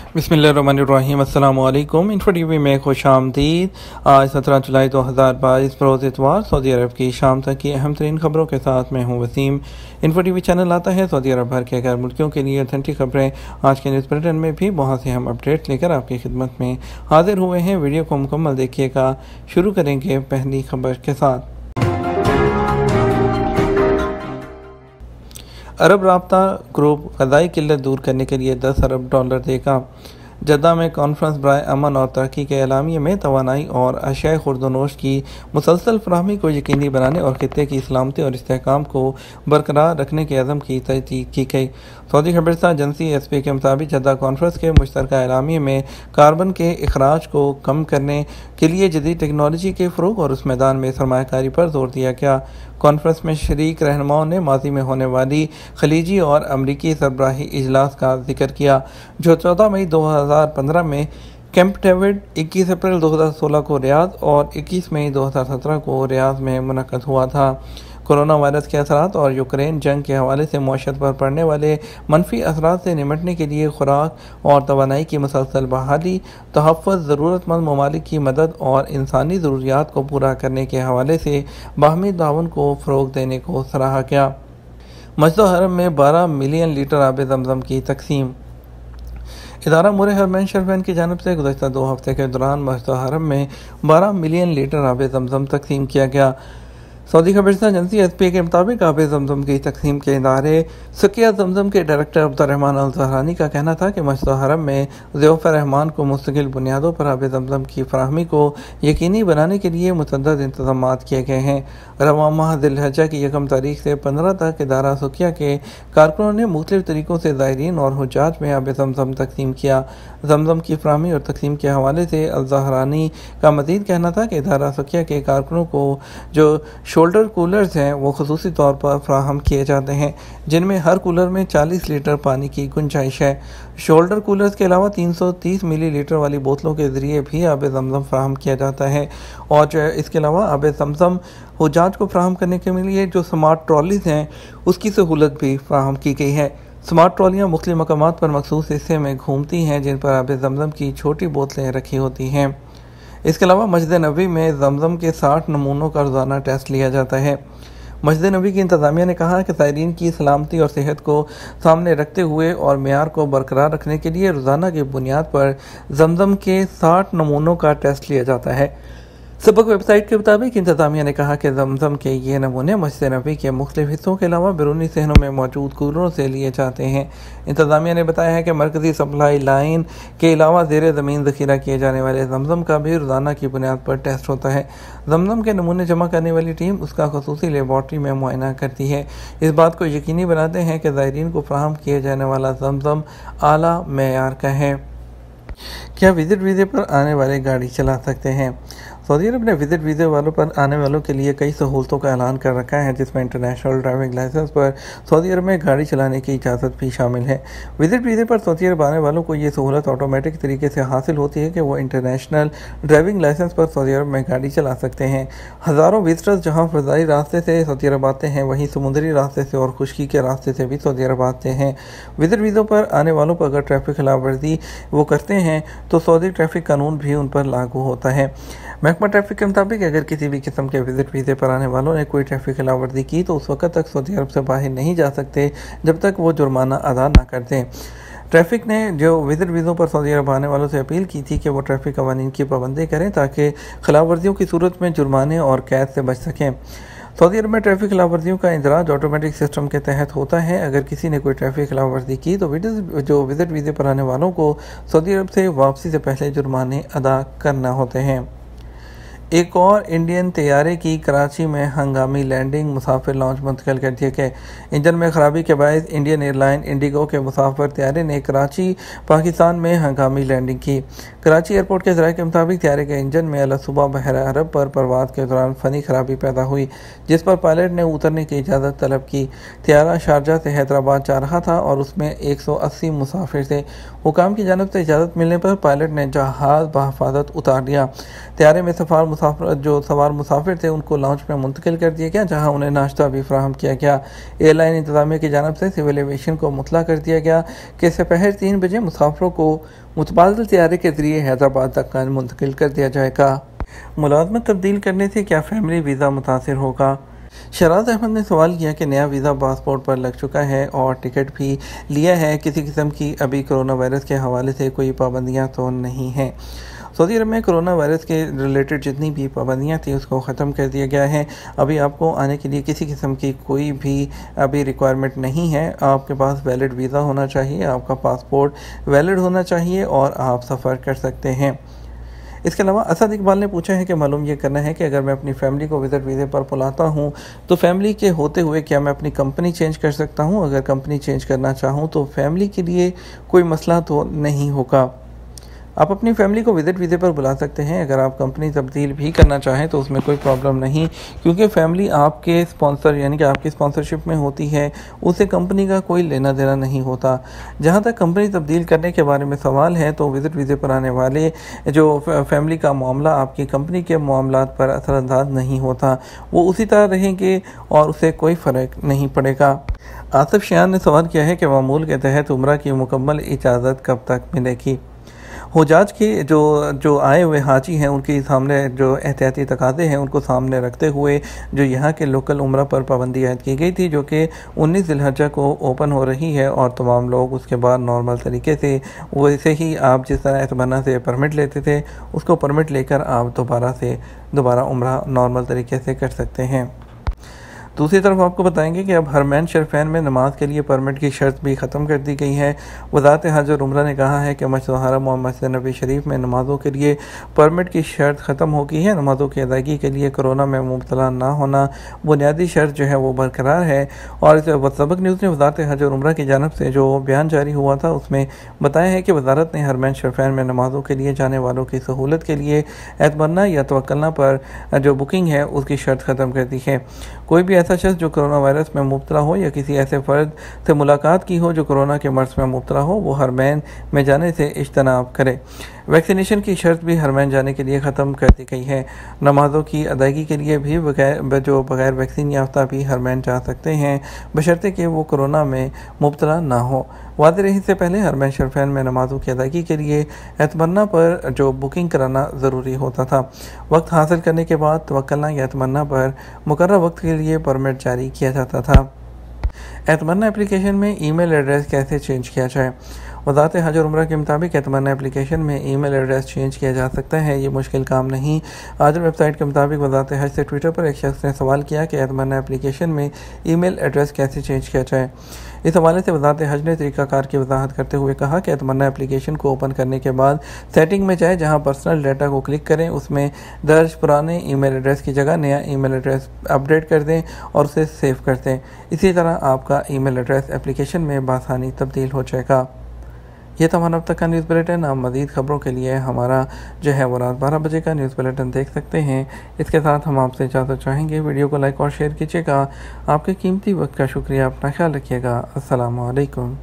बिस्मिल्लाहिर्रहमानिर्रहीम। अस्सलाम वालेकुम। इन्फो टीवी में खुश आमदीद। आज 17 जुलाई 2022 रोज़ इतवार सऊदी अरब की शाम तक की अहम तरीन खबरों के साथ मैं हूँ वसीम। इन्फो टीवी चैनल आता है सऊदी अरब भर के गैर मुल्कियों के लिए ऑथेंटिक खबरें। आज के न्यूज़ बुलेटिन में भी बहुत से हम अपडेट लेकर आपकी खिदमत में हाजिर हुए हैं। वीडियो को मुकम्मल देखिएगा। शुरू करेंगे पहली खबर के साथ। अरब राब्ता ग्रुप ग़ज़ाई किल्लत दूर करने के लिए $10 अरब देगा। जद्दा में कॉन्फ्रेंस बराए अमन और तरक्की के एलामिये में तवानाई और अशियाए खुर्दनोश की मुसलसल फराहमी को यकीनी बनाने और खित्ते की सलामती और इस्तेहकाम को बरकरार रखने के अज़म की तजदीद की गई। सऊदी खबरस्तान एजेंसी SP के मुताबिक जद्दा कॉन्फ्रेंस के मुश्तरका एलामिये में कार्बन के अखराज को कम करने के लिए जदीद टेक्नोलॉजी के फ़रोग़ और उस मैदान में सरमायाकारी पर जोर दिया गया। कॉन्फ्रेंस में शरीक रहनुमाओं ने माजी में होने वाली खलीजी और अमरीकी सरबराही इजलास का जिक्र किया जो 14 मई 2015 में कैंप डेविड, 21 अप्रैल 2016 को रियाद और 21 मई 2017 को रियाद में मुनक़द हुआ था। कोरोना वायरस के असरात और यूक्रेन जंग के हवाले से मौशत पर पड़ने वाले मनफी असरात से निमटने के लिए खुराक और तवानाई की मुसलसल बहाली, तहफ़्फ़ुज़, ज़रूरतमंद ममालिक की मदद और इंसानी ज़रूरियात को पूरा करने के हवाले से बाहमी ताउन को फ़रोग़ देने को सराहा गया। मस्जिद हरम में 12 मिलियन लीटर आब ज़मज़म की तक़सीम। इदारा मुरे हरमैन शरीफैन की जानिब से गुज़श्ता 2 हफ्ते के दौरान मस्जिद हरम में 12 मिलियन लीटर आब ज़मज़म तक़सीम किया गया। सऊदी खबरस्तान एजेंसी SP के मुताबिक आब ज़मज़म की तक़सीम के इदारे सकिया ज़मज़म के डायरेक्टर अब्दुर्रहमान अल ज़हरानी का कहना था कि मस्जिद हरम में ज़ियाफ़त रहमान को मुस्तकिल बुनियादों पर आब ज़मज़म की फराहमी को यकीनी बनाने के लिए मुतअद्दिद इंतज़ामात किए गए हैं। रवां माह ज़िलहज्जा की 1 तारीख से 15 तक इदारा सकिया के कारकुनों ने मुख्तलिफ तरीक़ों से ज़ायरीन और हुज्जाज में आब ज़मज़म तक़सीम किया। ज़मज़म की फराहमी और तक़सीम के हवाले से अल ज़हरानी का मज़ीद कहना था कि इदारा सकिया के कारकुनों को जो शोल्डर कूलर्स हैं वो ख़ुसूसी तौर पर फ्राहम किए जाते हैं जिनमें हर कूलर में 40 लीटर पानी की गुंजाइश है। शोल्डर कूलर्स के अलावा 330 मिलीलीटर वाली बोतलों के ज़रिए भी आब ज़मज़म फ्राहम किया जाता है और इसके अलावा आब ज़मज़म हुज्जाज को फ्राहम करने के लिए जो स्मार्ट ट्रॉलीज़ हैं उसकी सहूलत भी फ्राहम की गई है। स्मार्ट ट्रॉलियाँ मुख्तलिफ मकामात पर मखसूस हिस्से में घूमती हैं जिन पर आब ज़मज़म की छोटी बोतलें रखी होती हैं। इसके अलावा मस्जिद नबी में ज़मज़म के 60 नमूनों का रोज़ाना टेस्ट लिया जाता है। मस्जिद नबी की इंतज़ामिया ने कहा कि ज़ायरीन की सलामती और सेहत को सामने रखते हुए और मेयार को बरकरार रखने के लिए रोज़ाना की बुनियाद पर ज़मज़म के 60 नमूनों का टेस्ट लिया जाता है। सबक वेबसाइट के मुताबिक इंतज़ामिया ने कहा कि ज़मज़म के ये नमूने मस्जिद नबी के मुख्तलिफ हिस्सों के अलावा बैरूनी सहनों में मौजूद कूलरों से लिए जाते हैं। इंतज़ामिया ने बताया है कि मरकज़ी सप्लाई लाइन के अलावा ज़ेर ज़मीन ज़ख़ीरा किए जाने वाले ज़मज़म का भी रोज़ाना की बुनियाद पर टेस्ट होता है। ज़मज़म के नमूने जमा करने वाली टीम उसका ख़ुसूसी लेबॉर्ट्री में मुआयना करती है। इस बात को यकीनी बनाते हैं कि ज़ायरीन को फ्राहम किए जाने वाला ज़मज़म आला मेयार का है। क्या विज़िट वीज़े पर आने वाले गाड़ी चला सकते हैं? सऊदी अरब ने विज़िट वीज़े वालों पर आने वालों के लिए कई सहूलतों का ऐलान कर रखा है जिसमें इंटरनेशनल ड्राइविंग लाइसेंस पर सऊदी अरब में गाड़ी चलाने की इजाज़त भी शामिल है। विज़िट वीज़े पर सऊदी अरब आने वालों को ये सहूलत ऑटोमेटिक तरीके से हासिल होती है कि वो इंटरनेशनल ड्राइविंग लाइसेंस पर सऊदी अरब में गाड़ी चला सकते हैं। हज़ारों विज़िटर्स जहाँ फ़ज़ाई रास्ते से सऊदी अरब आते हैं वहीं समुद्री रास्ते से और खुश्की के रास्ते से भी सऊदी अरब आते हैं। विज़िट वीज़ों पर आने वालों पर अगर ट्रैफिक खिलाफ वर्जी वो करते हैं तो सऊदी ट्रैफिक कानून भी उन पर लागू होता है। महकमा ट्रैफिक के मुताबिक अगर किसी भी किस्म के विज़िट वीज़े पर आने वालों ने कोई ट्रैफिक खिलाफ वर्जी की तो उस वक्त तक सऊदी अरब से बाहर नहीं जा सकते जब तक वो जुर्माना अदा ना कर दें। ट्रैफिक ने जो विज़िट वीज़ों पर सऊदी अरब आने वालों से अपील की थी कि वो ट्रैफिक कवानीन की पाबंदी करें ताकि खिलाफ वर्जियों की सूरत में जुर्माने और कैद से बच सकें। सऊदी अरब में ट्रैफिक खिलाफ वर्जियों का इंदराज ऑटोमेटिक सिस्टम के तहत होता है। अगर किसी ने कोई ट्रैफिक खिलाफ वर्जी की तो जो विज़िट वीज़े पर आने वालों को सऊदी अरब से वापसी से पहले जुर्माने अदा करना होते हैं। एक और इंडियन तैयारे की कराची में हंगामी लैंडिंग, मुसाफिर लॉन्च मुंतकिल कर दिए गए। इंजन में खराबी के बायस इंडियन एयरलाइन इंडिगो के मुसाफिर तैयारे ने कराची पाकिस्तान में हंगामी लैंडिंग की। कराची एयरपोर्ट के ज़राए के मुताबिक तैयारे के इंजन में अल सुबह बहरा अरब पर परवाज़ के दौरान फ़नी खराबी पैदा हुई जिस पर पायलट ने उतरने की इजाज़त तलब की। तैयारा शारजा से हैदराबाद जा रहा था और उसमें 180 मुसाफिर थे। हुकाम की जानिब से इजाज़त मिलने पर पायलट ने जहाज़ बहिफाजत उतार दिया। तैयारे में सफार सवार मुसाफिर थे उनको लाउंज में मुंतकिल कर दिया गया, जहां उन्हें नाश्ता भी फराहम किया गया। एयरलाइन इंतजामिया की जानब से सिविल एविएशन को मुतला कर दिया गया कि दोपहर 3 बजे मुसाफिरों को मुतबादिल तैयारी के जरिए हैदराबाद तक मुंतकिल कर दिया जाएगा। मुलाजमत तब्दील करने से क्या फैमिली वीज़ा मुतासिर होगा? शराज अहमद ने सवाल किया कि नया वीज़ा पासपोर्ट पर लग चुका है और टिकट भी लिया है, किसी किस्म की अभी कोरोना वायरस के हवाले से कोई पाबंदियां तो नहीं हैं। सऊदी अरब में कोरोना वायरस के रिलेटेड जितनी भी पाबंदियां थी उसको ख़त्म कर दिया गया है। अभी आपको आने के लिए किसी किस्म की कोई भी अभी रिक्वायरमेंट नहीं है। आपके पास वैलिड वीज़ा होना चाहिए, आपका पासपोर्ट वैलिड होना चाहिए और आप सफ़र कर सकते हैं। इसके अलावा असद इकबाल ने पूछा है कि मालूम ये करना है कि अगर मैं अपनी फैमिली को विज़िट वीज़े पर बुलाता हूँ तो फैमिली के होते हुए क्या मैं अपनी कंपनी चेंज कर सकता हूँ? अगर कंपनी चेंज करना चाहूँ तो फैमिली के लिए कोई मसला तो नहीं होगा। आप अपनी फैमिली को विज़िट वीज़े पर बुला सकते हैं। अगर आप कंपनी तब्दील भी करना चाहें तो उसमें कोई प्रॉब्लम नहीं, क्योंकि फैमिली आपके स्पॉन्सर यानी कि आपकी स्पॉन्सरशिप में होती है, उसे कंपनी का कोई लेना देना नहीं होता। जहां तक कंपनी तब्दील करने के बारे में सवाल है तो विज़िट वीज़े पर आने वाले जो फैमिली का मामला आपकी कंपनी के मामलात पर असरअंदाज नहीं होता, वो उसी तरह रहेंगे और उसे कोई फ़र्क नहीं पड़ेगा। आसिफ शान ने सवाल किया है कि मामूल के तहत उम्रा की मुकम्मल इजाज़त कब तक मिलेगी? हुजाज के जो आए हुए हाजी हैं उनके सामने जो एहतियाती तकाज़े हैं उनको सामने रखते हुए जो यहाँ के लोकल उम्रा पर पाबंदी आयद की गई थी, जो कि 19 ज़िलहज्जा को ओपन हो रही है और तमाम लोग उसके बाद नॉर्मल तरीके से वैसे ही आप जिस तरह एतमन्ना से परमिट लेते थे उसको परमिट लेकर आप दोबारा उम्रा नॉर्मल तरीके से कर सकते हैं। दूसरी तरफ आपको बताएंगे कि अब हरमैन शरीफैन में नमाज के लिए परमिट की शर्त भी ख़त्म कर दी गई है। वज़ारत हज और उम्रा ने कहा है कि मस्जिद हरम और मस्जिद नबी शरीफ में नमाज़ों के लिए परमिट की शर्त ख़त्म हो गई है। नमाज़ों की अदायगी के लिए कोरोना में मुब्तला ना होना बुनियादी शर्त जो है वो बरकरार है। और सबक न्यूज़ ने वज़ारत हज और उम्रा की जानब से जो बयान जारी हुआ था उसमें बताया है कि वज़ारत ने हरमैन शरीफैन में नमाज़ों के लिए जाने वालों की सहूलत के लिए एतमन्ना या तवक्कलना पर जो बुकिंग है उसकी शर्त ख़त्म कर दी है। कोई भी ऐसा शख्स जो कोरोना वायरस में मुब्तला हो या किसी ऐसे फ़र्द से मुलाकात की हो जो कोरोना के मर्ज़ में मुब्तला हो, वो हरमैन में जाने से इज्तनाब करे। वैक्सीनेशन की शर्त भी हरमैन जाने के लिए ख़त्म कर दी गई है। नमाज़ों की अदायगी के लिए भी बगैर वैक्सीन याफ्ता भी हरमैन जा सकते हैं, बशर्ते कि वो कोरोना में मुब्तला ना हो। वादे रही से पहले हरमैन शरीफैन में नमाज़ों की अदायगी के लिए एतमन्ना पर जो बुकिंग कराना ज़रूरी होता था। वक्त हासिल करने के बाद तवक्कलना या एतमन्ना पर मुकर्रर वक्त के लिए परमिट जारी किया जाता था। एतमन्ना एप्लीकेशन में ईमेल एड्रेस कैसे चेंज किया जाए? वज़ारत हज और उम्रा के मुताबिक एतमन्ना एप्लीकेशन में ईमेल एड्रेस चेंज किया जा सकता है। ये मुश्किल काम नहीं। आजर वेबसाइट के मुताबिक वज़ारत हज से ट्विटर पर एक शख्स ने सवाल किया कि एतमन्ना एप्लीकेशन में ईमेल एड्रेस कैसे चेंज किया जाए। इस हवाले से वज़ारत हज ने तरीक़ाकार की वजाहत करते हुए कहा कि एतमन्ना एप्लीकेशन को ओपन करने के बाद सेटिंग में जाए, जहाँ पर्सनल डाटा को क्लिक करें, उसमें दर्ज पुराने ईमेल एड्रेस की जगह नया ईमेल एड्रेस अपडेट कर दें और उसे सेव कर दें। इसी तरह आपका ईमेल एड्रेस एप्लीकेशन में बआसानी तब्दील हो जाएगा। ये था हमारा अब तक का न्यूज़ बुलेटिन। आप मज़ीद खबरों के लिए हमारा जो है वो रात 12 बजे का न्यूज़ बुलेटिन देख सकते हैं। इसके साथ हम आपसे इजाज़त चाहेंगे। वीडियो को लाइक और शेयर कीजिएगा। आपके कीमती वक्त का शुक्रिया। अपना ख्याल रखिएगा। अस्सलामु अलैकुम।